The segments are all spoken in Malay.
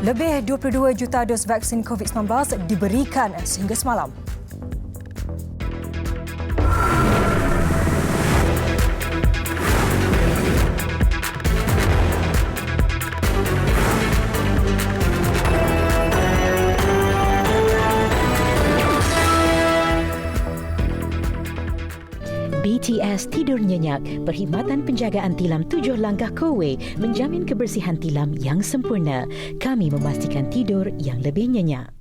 Lebih 22 juta dos vaksin COVID-19 diberikan sehingga semalam. BTS Tidur Nyenyak, Perkhidmatan Penjagaan Tilam 7 Langkah Kowe menjamin kebersihan tilam yang sempurna. Kami memastikan tidur yang lebih nyenyak.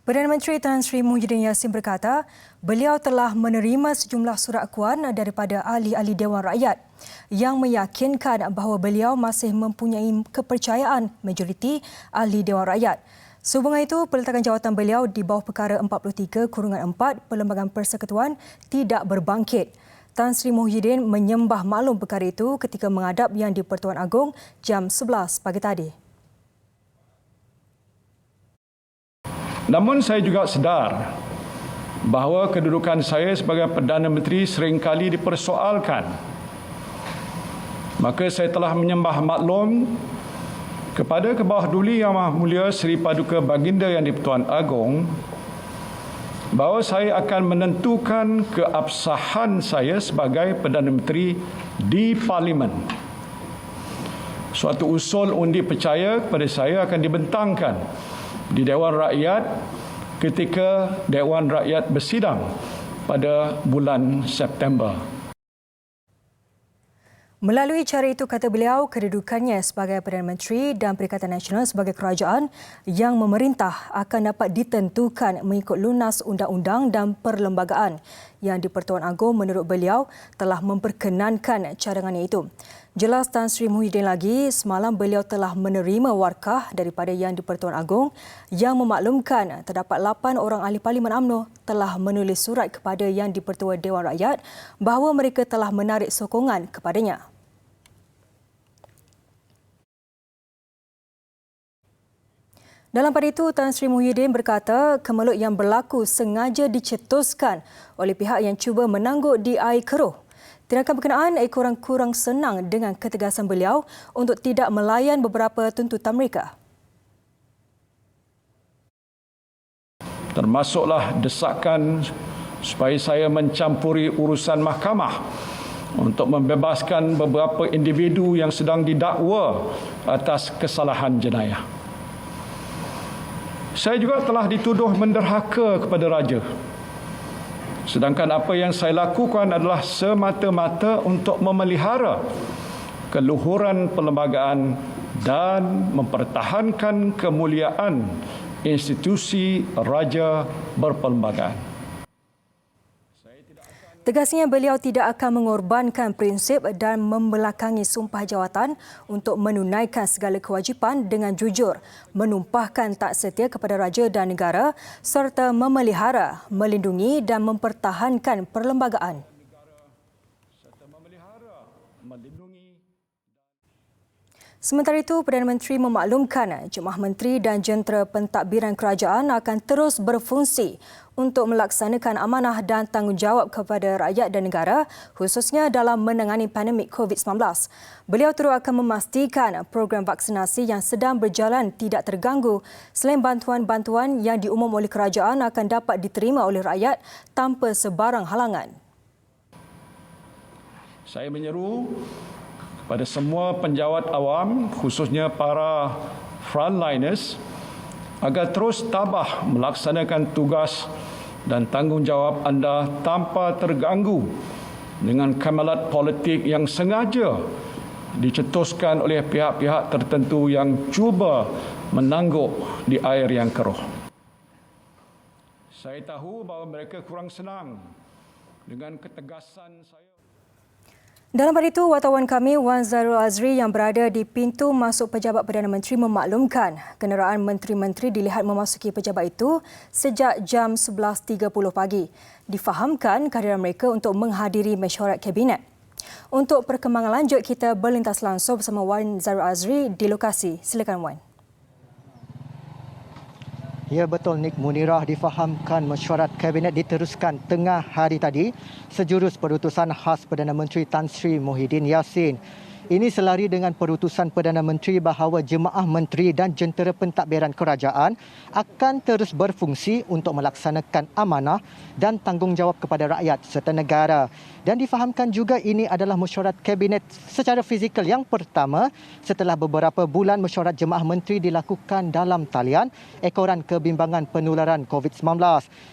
Perdana Menteri Tan Sri Muhyiddin Yassin berkata, beliau telah menerima sejumlah surat akuan daripada ahli-ahli Dewan Rakyat yang meyakinkan bahawa beliau masih mempunyai kepercayaan majoriti ahli Dewan Rakyat. Sehubungan itu, peletakan jawatan beliau di bawah perkara 43/4 Perlembagaan Persekutuan tidak berbangkit. Tan Sri Muhyiddin menyembah maklum perkara itu ketika menghadap Yang di-Pertuan Agong jam 11 pagi tadi. Namun saya juga sedar bahawa kedudukan saya sebagai Perdana Menteri seringkali dipersoalkan. Maka saya telah menyembah maklum kepada Kebawah Duli Yang Maha Mulia Seri Paduka Baginda Yang di-Pertuan Agong bahawa saya akan menentukan keabsahan saya sebagai Perdana Menteri di Parlimen. Suatu usul undi percaya kepada saya akan dibentangkan di Dewan Rakyat ketika Dewan Rakyat bersidang pada bulan September. Melalui cara itu, kata beliau, kedudukannya sebagai Perdana Menteri dan Perikatan Nasional sebagai kerajaan yang memerintah akan dapat ditentukan mengikut lunas undang-undang dan perlembagaan. Yang di-Pertuan Agong menurut beliau telah memperkenankan cadangannya itu. Jelas Tan Sri Muhyiddin lagi, semalam beliau telah menerima warkah daripada Yang di-Pertuan Agong yang memaklumkan terdapat 8 orang ahli Parlimen UMNO telah menulis surat kepada Yang di-Pertua Dewan Rakyat bahawa mereka telah menarik sokongan kepadanya. Dalam pada itu, Tan Sri Muhyiddin berkata kemelut yang berlaku sengaja dicetuskan oleh pihak yang cuba menangguk di air keruh. Tindakan berkenaan kurang senang dengan ketegasan beliau untuk tidak melayan beberapa tuntutan mereka. Termasuklah desakan supaya saya mencampuri urusan mahkamah untuk membebaskan beberapa individu yang sedang didakwa atas kesalahan jenayah. Saya juga telah dituduh menderhaka kepada raja. Sedangkan apa yang saya lakukan adalah semata-mata untuk memelihara keluhuran perlembagaan dan mempertahankan kemuliaan institusi raja berperlembagaan. Tegasnya beliau tidak akan mengorbankan prinsip dan membelakangi sumpah jawatan untuk menunaikan segala kewajipan dengan jujur, menumpahkan tak setia kepada raja dan negara serta memelihara, melindungi dan mempertahankan perlembagaan. Sementara itu, Perdana Menteri memaklumkan Jemaah Menteri dan Jentera Pentadbiran Kerajaan akan terus berfungsi untuk melaksanakan amanah dan tanggungjawab kepada rakyat dan negara, khususnya dalam menangani pandemik COVID-19. Beliau turut akan memastikan program vaksinasi yang sedang berjalan tidak terganggu selain bantuan-bantuan yang diumum oleh kerajaan akan dapat diterima oleh rakyat tanpa sebarang halangan. Saya menyeru kepada semua penjawat awam, khususnya para frontliners, agar terus tabah melaksanakan tugas dan tanggungjawab anda tanpa terganggu dengan kamalat politik yang sengaja dicetuskan oleh pihak-pihak tertentu yang cuba menangguk di air yang keruh. Saya tahu bahawa mereka kurang senang dengan ketegasan saya. Dalam pada itu, wartawan kami Wan Zarul Azri yang berada di pintu masuk pejabat Perdana Menteri memaklumkan kenderaan menteri-menteri dilihat memasuki pejabat itu sejak jam 11.30 pagi. Difahamkan kehadiran mereka untuk menghadiri mesyuarat kabinet. Untuk perkembangan lanjut, kita berlintas langsung bersama Wan Zarul Azri di lokasi. Silakan Wan. Ya betul Nik, Munirah, difahamkan mesyuarat kabinet diteruskan tengah hari tadi. Sejurus Perutusan Khas Perdana Menteri Tan Sri Muhyiddin Yassin Ini selari dengan perutusan Perdana Menteri bahawa jemaah menteri dan jentera pentadbiran kerajaan akan terus berfungsi untuk melaksanakan amanah dan tanggungjawab kepada rakyat serta negara. Dan difahamkan juga ini adalah mesyuarat kabinet secara fizikal yang pertama setelah beberapa bulan mesyuarat jemaah menteri dilakukan dalam talian ekoran kebimbangan penularan COVID-19.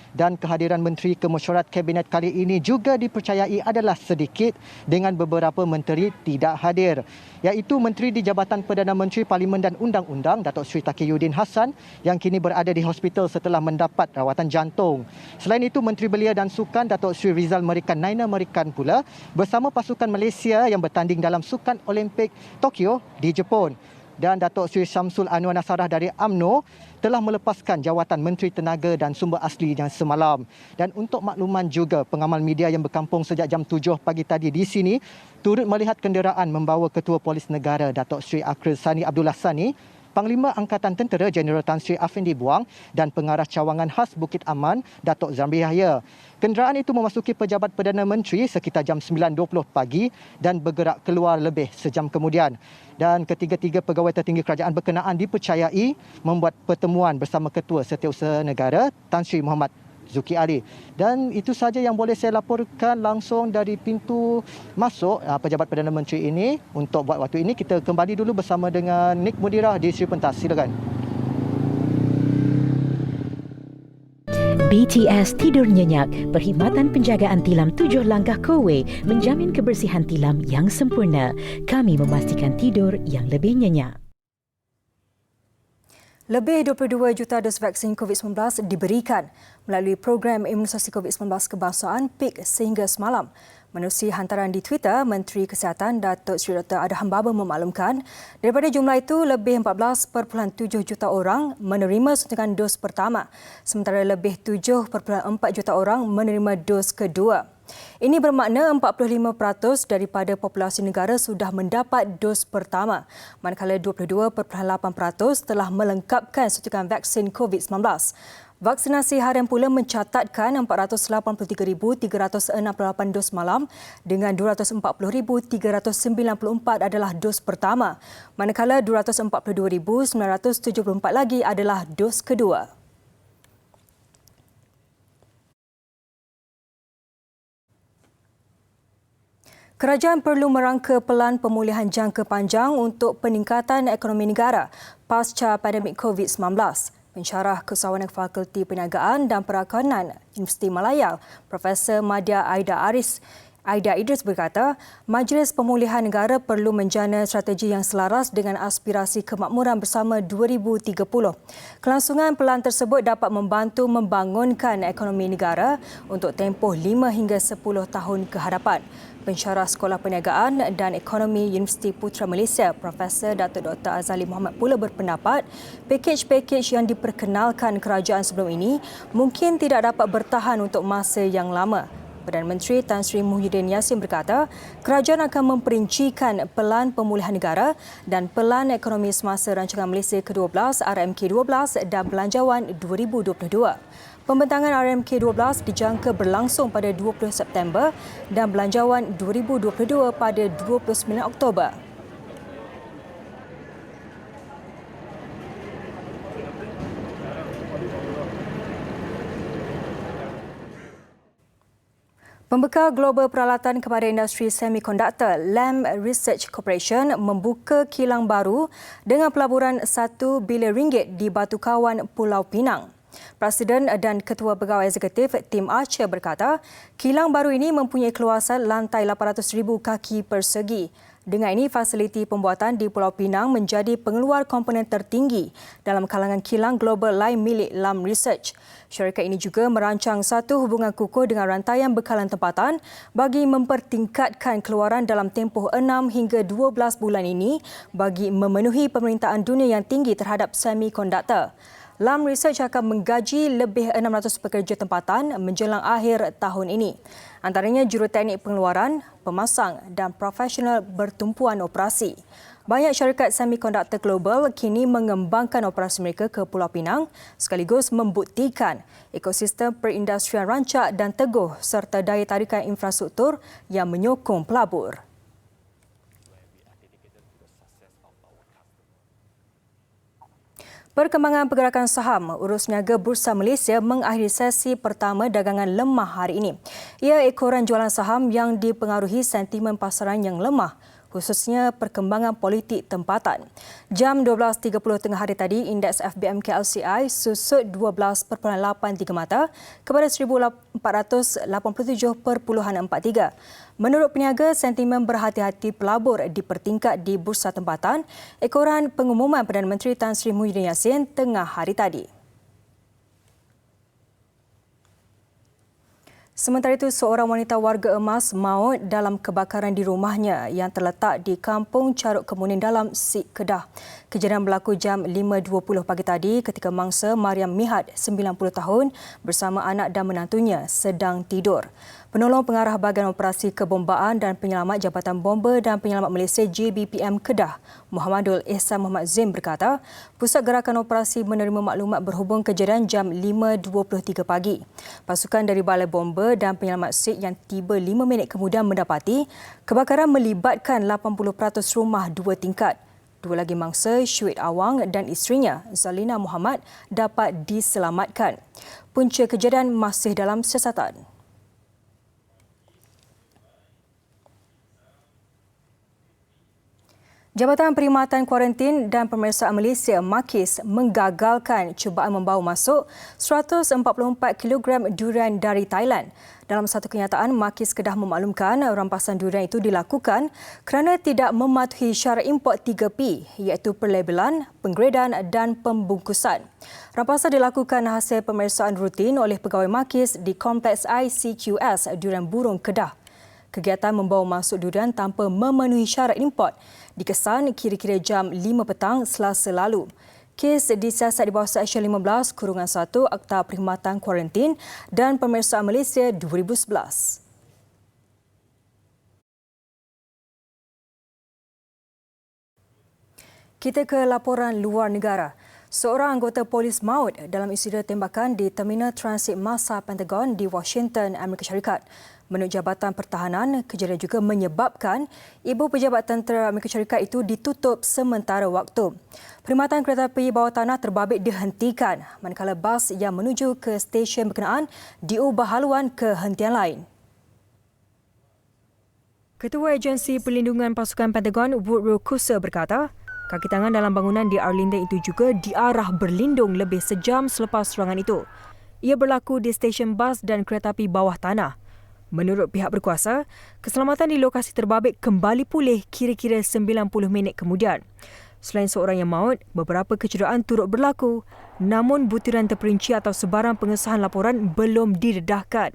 Dan kehadiran menteri ke mesyuarat kabinet kali ini juga dipercayai adalah sedikit dengan beberapa menteri tidak hadir, iaitu Menteri di Jabatan Perdana Menteri Parlimen dan Undang-Undang Datuk Seri Taqiyuddin Hassan yang kini berada di hospital setelah mendapat rawatan jantung. Selain itu, Menteri Belia dan Sukan Datuk Seri Rizal Merican Naina Merican pula bersama pasukan Malaysia yang bertanding dalam Sukan Olimpik Tokyo di Jepun. Dan Datuk Seri Syamsul Anwar Nasarah dari UMNO telah melepaskan jawatan Menteri Tenaga dan Sumber Asli yang semalam. Dan untuk makluman juga, pengamal media yang berkampung sejak jam 7 pagi tadi di sini turut melihat kenderaan membawa Ketua Polis Negara Datuk Seri Akril Sani Abdullah Sani, Panglima Angkatan Tentera Jeneral Tan Sri Afindi Buang dan Pengarah Cawangan Khas Bukit Aman Datuk Zamri Yahya. Kenderaan itu memasuki Pejabat Perdana Menteri sekitar jam 9.20 pagi dan bergerak keluar lebih sejam kemudian. Dan ketiga-tiga pegawai tertinggi kerajaan berkenaan dipercayai membuat pertemuan bersama Ketua Setiausaha Negara Tan Sri Muhammad Zuki Ali. Dan itu saja yang boleh saya laporkan langsung dari pintu masuk Pejabat Perdana Menteri ini. Untuk buat waktu ini, kita kembali dulu bersama dengan Nik Mudirah di Sri Pentas. Silakan. BTS Tidur Nyenyak, Perkhidmatan Penjagaan Tilam 7 Langkah Kowe menjamin kebersihan tilam yang sempurna. Kami memastikan tidur yang lebih nyenyak. Lebih 22 juta dos vaksin COVID-19 diberikan melalui program imunisasi COVID-19 kebangsaan PIK sehingga semalam. Menerusi hantaran di Twitter, Menteri Kesihatan Datuk Seri Dr. Adham Baba memaklumkan daripada jumlah itu lebih 14.7 juta orang menerima suntikan dos pertama, sementara lebih 7.4 juta orang menerima dos kedua. Ini bermakna 45% daripada populasi negara sudah mendapat dos pertama, manakala 22.8% telah melengkapkan suntikan vaksin COVID-19. Vaksinasi harian pula mencatatkan 483,368 dos malam dengan 240,394 adalah dos pertama, manakala 242,974 lagi adalah dos kedua. Kerajaan perlu merangka pelan pemulihan jangka panjang untuk peningkatan ekonomi negara pasca pandemik COVID-19. Pensyarah Kesawanan Fakulti Perniagaan dan Perakanan Universiti Malaya, Profesor Madya Aida Idris berkata, Majlis Pemulihan Negara perlu menjana strategi yang selaras dengan aspirasi kemakmuran bersama 2030. Kelangsungan pelan tersebut dapat membantu membangunkan ekonomi negara untuk tempoh 5 hingga 10 tahun ke hadapan. Pensyarah Sekolah Perniagaan dan Ekonomi Universiti Putra Malaysia, Profesor Datuk Dr. Azali Muhammad pula berpendapat pakej-pakej yang diperkenalkan kerajaan sebelum ini mungkin tidak dapat bertahan untuk masa yang lama. Perdana Menteri Tan Sri Muhyiddin Yassin berkata, kerajaan akan memperincikan pelan pemulihan negara dan pelan ekonomi semasa rancangan Malaysia ke-12 RMK12 dan Belanjawan 2022. Pembentangan RMK12 dijangka berlangsung pada 20 September dan Belanjawan 2022 pada 29 Oktober. Pembekal global peralatan kepada industri semikonduktor, Lam Research Corporation membuka kilang baru dengan pelaburan RM1 bilion di Batu Kawan, Pulau Pinang. Presiden dan Ketua Pegawai Eksekutif Tim Archer berkata, kilang baru ini mempunyai keluasan lantai 800,000 kaki persegi. Dengan ini, fasiliti pembuatan di Pulau Pinang menjadi pengeluar komponen tertinggi dalam kalangan kilang global lain milik Lam Research. Syarikat ini juga merancang satu hubungan kukuh dengan rantaian bekalan tempatan bagi mempertingkatkan keluaran dalam tempoh 6 hingga 12 bulan ini bagi memenuhi permintaan dunia yang tinggi terhadap semikonduktor. Lam Research akan menggaji lebih 600 pekerja tempatan menjelang akhir tahun ini. Antaranya juruteknik pengeluaran, pemasang dan profesional bertumpuan operasi. Banyak syarikat semikonduktor global kini mengembangkan operasi mereka ke Pulau Pinang sekaligus membuktikan ekosistem perindustrian rancak dan teguh serta daya tarikan infrastruktur yang menyokong pelabur. Perkembangan pergerakan saham, urus niaga Bursa Malaysia mengakhiri sesi pertama dagangan lemah hari ini. Ia ekoran jualan saham yang dipengaruhi sentimen pasaran yang lemah, khususnya perkembangan politik tempatan. Jam 12.30 tengah hari tadi, indeks FBMK LCI susut 12.83 mata kepada 1,487.43. Menurut peniaga, sentimen berhati-hati pelabur dipertingkat di bursa tempatan ekoran pengumuman Perdana Menteri Tan Sri Muhyiddin Yassin tengah hari tadi. Sementara itu, seorang wanita warga emas maut dalam kebakaran di rumahnya yang terletak di Kampung Caruk Kemuning Dalam, Sik Kedah. Kejadian berlaku jam 5.20 pagi tadi ketika mangsa Mariam Mihad, 90 tahun, bersama anak dan menantunya sedang tidur. Penolong Pengarah Bahagian Operasi Kebombaan dan Penyelamat Jabatan Bomba dan Penyelamat Malaysia JBPM Kedah, Muhammadul Ihsan Muhammad Zim berkata, Pusat Gerakan Operasi menerima maklumat berhubung kejadian jam 5.23 pagi. Pasukan dari Balai Bomba dan Penyelamat SIK yang tiba 5 minit kemudian mendapati kebakaran melibatkan 80% rumah 2 tingkat. Dua lagi mangsa, Syuid Awang dan isterinya, Zalina Muhammad, dapat diselamatkan. Punca kejadian masih dalam siasatan. Jabatan Perkhidmatan Kuarantin dan Pemeriksaan Malaysia MAKIS menggagalkan cubaan membawa masuk 144 kg durian dari Thailand. Dalam satu kenyataan, MAKIS Kedah memaklumkan rampasan durian itu dilakukan kerana tidak mematuhi syarat import 3P iaitu perlabelan, penggradan dan pembungkusan. Rampasan dilakukan hasil pemeriksaan rutin oleh pegawai MAKIS di Kompleks ICQS Durian Burung Kedah. Kegiatan membawa masuk durian tanpa memenuhi syarat import dikesan kira-kira jam 5 petang Selasa lalu. Kes disiasat di bawah Seksyen 15-1 Akta Perkhidmatan Kuarantin dan Pemeriksaan Malaysia 2011. Kita ke laporan luar negara. Seorang anggota polis maut dalam insiden tembakan di Terminal Transit Massa Pentagon di Washington, Amerika Syarikat. Menurut Jabatan Pertahanan, kejadian juga menyebabkan ibu pejabat tentera Amerika Syarikat itu ditutup sementara waktu. Perkhidmatan kereta api bawah tanah terbabit dihentikan manakala bas yang menuju ke stesen berkenaan diubah haluan ke hentian lain. Ketua Agensi Perlindungan Pasukan Pentagon, Woodrow Kuser berkata, kaki tangan dalam bangunan di Arlington itu juga diarah berlindung lebih sejam selepas serangan itu. Ia berlaku di stesen bas dan kereta api bawah tanah. Menurut pihak berkuasa, keselamatan di lokasi terbabit kembali pulih kira-kira 90 minit kemudian. Selain seorang yang maut, beberapa kecederaan turut berlaku, namun butiran terperinci atau sebarang pengesahan laporan belum didedahkan.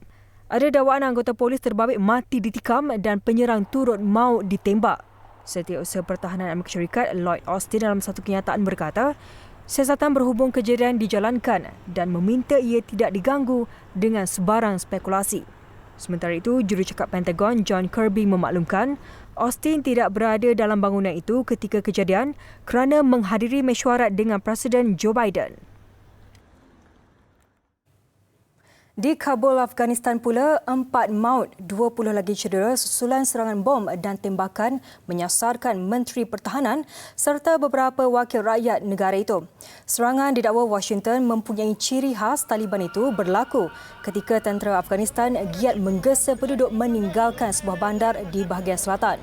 Ada dakwaan anggota polis terbabit mati ditikam dan penyerang turut maut ditembak. Setiausaha Pertahanan Amerika Syarikat, Lloyd Austin dalam satu kenyataan berkata, siasatan berhubung kejadian dijalankan dan meminta ia tidak diganggu dengan sebarang spekulasi. Sementara itu, jurucakap Pentagon John Kirby memaklumkan Austin tidak berada dalam bangunan itu ketika kejadian kerana menghadiri mesyuarat dengan Presiden Joe Biden. Di Kabul, Afghanistan pula, 4 maut, 20 lagi cedera susulan serangan bom dan tembakan menyasarkan Menteri Pertahanan serta beberapa wakil rakyat negara itu. Serangan didakwa Washington mempunyai ciri khas Taliban itu berlaku ketika tentera Afghanistan giat menggesa penduduk meninggalkan sebuah bandar di bahagian selatan.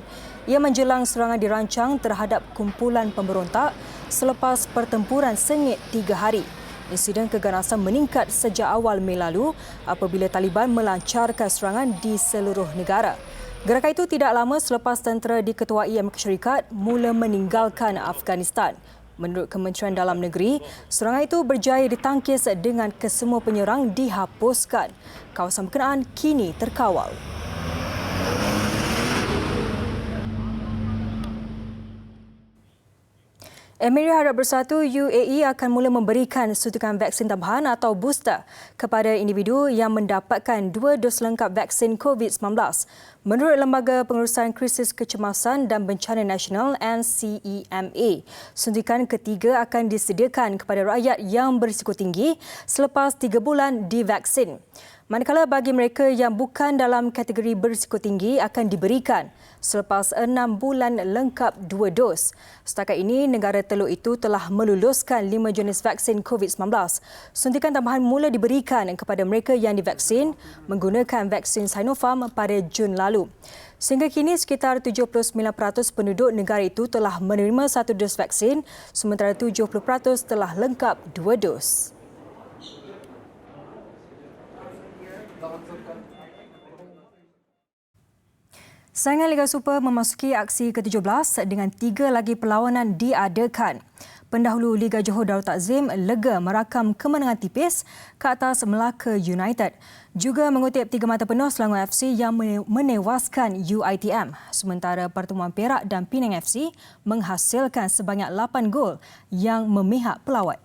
Ia menjelang serangan dirancang terhadap kumpulan pemberontak selepas pertempuran sengit 3 hari. Insiden keganasan meningkat sejak awal Mei lalu apabila Taliban melancarkan serangan di seluruh negara. Gerakan itu tidak lama selepas tentera diketuai Amerika Syarikat mula meninggalkan Afghanistan. Menurut Kementerian Dalam Negeri, serangan itu berjaya ditangkis dengan kesemua penyerang dihapuskan. Kawasan berkenaan kini terkawal. Emirat Arab Bersatu UAE akan mula memberikan suntikan vaksin tambahan atau booster kepada individu yang mendapatkan 2 dos lengkap vaksin COVID-19. Menurut Lembaga Pengurusan Krisis Kecemasan dan Bencana Nasional NCEMA, suntikan ketiga akan disediakan kepada rakyat yang berisiko tinggi selepas 3 bulan divaksin. Manakala bagi mereka yang bukan dalam kategori berisiko tinggi akan diberikan selepas 6 bulan lengkap 2 dos. Setakat ini, negara Teluk itu telah meluluskan 5 jenis vaksin COVID-19. Suntikan tambahan mula diberikan kepada mereka yang divaksin menggunakan vaksin Sinopharm pada Jun lalu. Sehingga kini, sekitar 79% penduduk negara itu telah menerima 1 dos vaksin, sementara 70% telah lengkap 2 dos. Saingan Liga Super memasuki aksi ke-17 dengan 3 lagi perlawanan diadakan. Pendahulu Liga Johor Darul Takzim lega merakam kemenangan tipis ke atas Melaka United. Juga mengutip 3 mata penuh Selangor FC yang menewaskan UiTM. Sementara pertemuan Perak dan Penang FC menghasilkan sebanyak 8 gol yang memihak pelawat.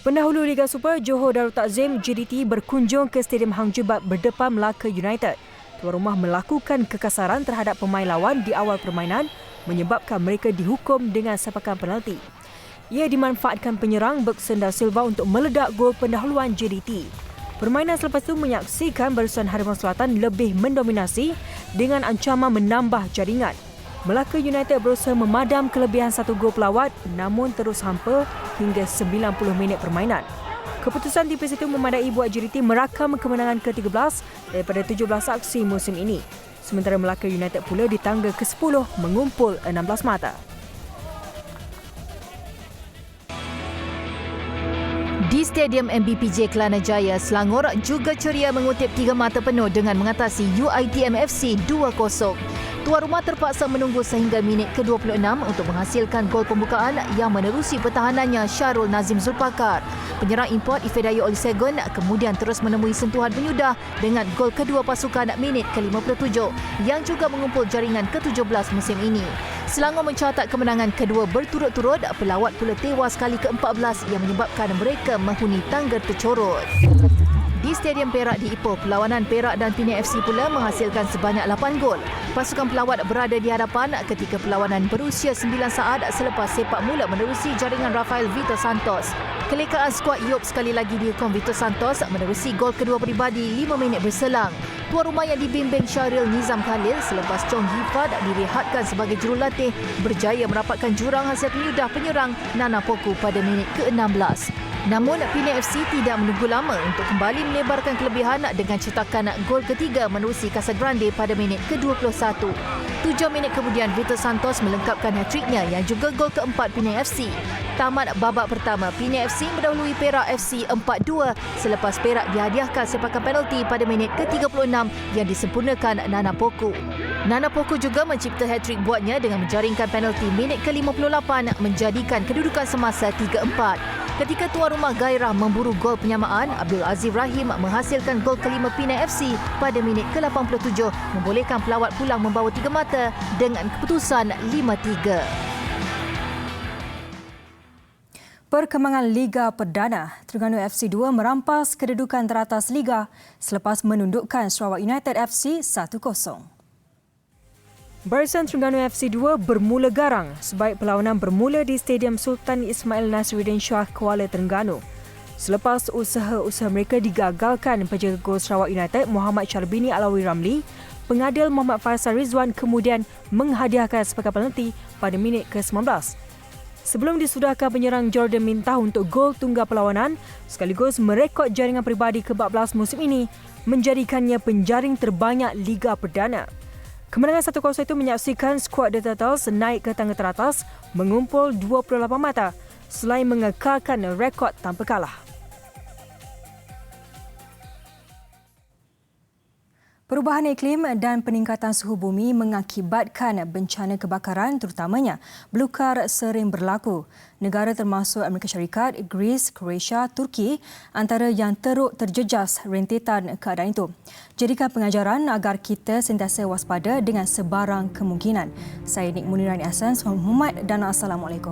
Pendahulu Liga Super Johor Darul Takzim JDT berkunjung ke Stadium Hang Jebat berdepan Melaka United. Tuan rumah melakukan kekasaran terhadap pemain lawan di awal permainan menyebabkan mereka dihukum dengan sepakan penalti. Ia dimanfaatkan penyerang Bergson da Silva untuk meledak gol pendahuluan JDT. Permainan selepas itu menyaksikan barisan Harimau Selatan lebih mendominasi dengan ancaman menambah jaringan. Melaka United berusaha memadam kelebihan 1 gol pelawat namun terus hampa hingga 90 minit permainan. Keputusan tipis itu memadai buat JDT merakam kemenangan ke-13 daripada 17 aksi musim ini. Sementara Melaka United pula di tangga ke-10 mengumpul 16 mata. Di Stadium MBPJ Kelana Jaya, Selangor juga ceria mengutip 3 mata penuh dengan mengatasi UiTM FC 2-0. Tuan rumah terpaksa menunggu sehingga minit ke-26 untuk menghasilkan gol pembukaan yang menerusi pertahanannya Syarul Nazim Zulpakar. Penyerang import Ifedayo Olusegun kemudian terus menemui sentuhan penyudah dengan gol kedua pasukan minit ke-57 yang juga mengumpul jaringan ke-17 musim ini. Selangor mencatat kemenangan kedua berturut-turut, pelawat pula tewas kali ke-14 yang menyebabkan mereka menghuni tangga tercorot. Di Stadium Perak di Ipoh, perlawanan Perak dan Penang FC pula menghasilkan sebanyak 8 gol. Pasukan pelawat berada di hadapan ketika perlawanan berusia 9 saat selepas sepak mula menerusi jaringan Rafael Vito Santos. Kelekaan skuad Yop sekali lagi dihukum Vito Santos menerusi gol kedua peribadi 5 minit berselang. Tuan rumah yang dibimbing Syahril Nizam Khalil selepas Chong Gifad direhatkan sebagai jurulatih berjaya merapatkan jurang hasil penyudah penyerang Nana Poku pada minit ke-16. Namun, Penang FC tidak menunggu lama untuk kembali melebarkan kelebihan dengan cetakan gol ketiga menerusi Casagrande pada minit ke-21. 7 minit kemudian, Vito Santos melengkapkan hat-tricknya yang juga gol keempat Penang FC. Tamat babak pertama, Penang FC mendahului Perak FC 4-2 selepas Perak dihadiahkan sepakan penalti pada minit ke-36 yang disempurnakan Nana Poku. Nana Poku juga mencipta hat-trick buatnya dengan menjaringkan penalti minit ke-58 menjadikan kedudukan semasa 3-4. Ketika tuan rumah gairah memburu gol penyamaan, Abdul Aziz Rahim menghasilkan gol kelima Penang FC pada minit ke-87 membolehkan pelawat pulang membawa 3 mata dengan keputusan 5-3. Perkembangan Liga Perdana, Terengganu FC 2 merampas kedudukan teratas Liga selepas menundukkan Sarawak United FC 1-0. Barisan Terengganu FC 2 bermula garang sebaik perlawanan bermula di Stadium Sultan Ismail Nasruddin Shah Kuala Terengganu. Selepas usaha-usaha mereka digagalkan penjaga gol Sarawak United Muhammad Syarbini Alawi Ramli, pengadil Muhammad Faisal Rizwan kemudian menghadiahkan sepakan penalti pada minit ke-19. Sebelum disudahkan penyerang Jordan Mintah untuk gol tunggal perlawanan, sekaligus merekod jaringan peribadi ke-14 musim ini, menjadikannya penjaring terbanyak Liga Perdana. Kemenangan 1-0 itu menyaksikan skuad The Turtles naik ke tangga teratas mengumpul 28 mata selain mengekalkan rekod tanpa kalah. Perubahan iklim dan peningkatan suhu bumi mengakibatkan bencana kebakaran terutamanya belukar sering berlaku. Negara termasuk Amerika Syarikat, Greece, Croatia, Turki antara yang teruk terjejas rentetan keadaan itu. Jadikan pengajaran agar kita sentiasa waspada dengan sebarang kemungkinan. Saya Nik Munirani Ahsan, Muhammad dan Assalamualaikum.